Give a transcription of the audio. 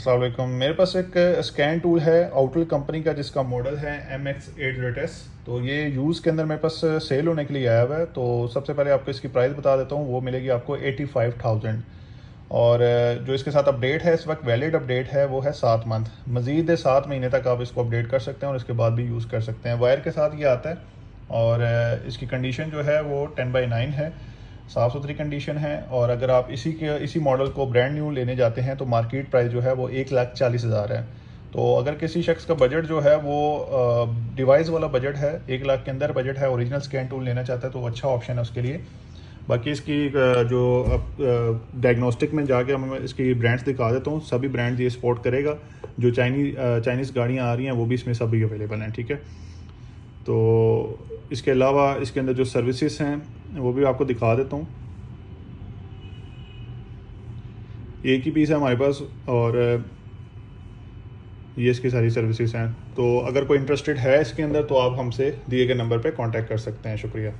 अस्सलाम वालेकुम। मेरे पास एक स्कैन टूल है आउटल कंपनी का जिसका मॉडल है MX800S। तो ये यूज़ के अंदर मेरे पास सेल होने के लिए आया हुआ है। तो सबसे पहले आपको इसकी प्राइस बता देता हूँ, वो मिलेगी आपको 85,000। और जो इसके साथ अपडेट है, इस वक्त वैलिड अपडेट है वो है 7 मंथ। मज़ीद 7 महीने तक आप इसको अपडेट कर सकते हैं और इसके बाद भी यूज़ कर सकते हैं। वायर के साथ ये आता है और इसकी कंडीशन जो है वो 10/9 है, साफ़ सुथरी कंडीशन है। और अगर आप इसी मॉडल को ब्रांड न्यू लेने जाते हैं तो मार्केट प्राइस जो है वो 1,40,000 है। तो अगर किसी शख्स का बजट जो है वो डिवाइस वाला बजट है, 1 लाख के अंदर बजट है, ओरिजिनल स्कैन टूल लेना चाहता है तो अच्छा ऑप्शन है उसके लिए। बाकी इसकी जो डायग्नोस्टिक में जाके मैं इसकी ब्रांड्स दिखा देता हूँ। सभी ब्रांड्स ये सपोर्ट करेगा। जो चाइनीज़ गाड़ियाँ आ रही हैं वो भी इसमें सभी अवेलेबल हैं, ठीक है। तो इसके अलावा इसके अंदर जो सर्विसेज हैं वो भी आपको दिखा देता हूँ। एक ही पीस है हमारे पास और ये इसकी सारी सर्विसेज हैं। तो अगर कोई इंटरेस्टेड है इसके अंदर तो आप हमसे दिए गए नंबर पे कांटेक्ट कर सकते हैं। शुक्रिया।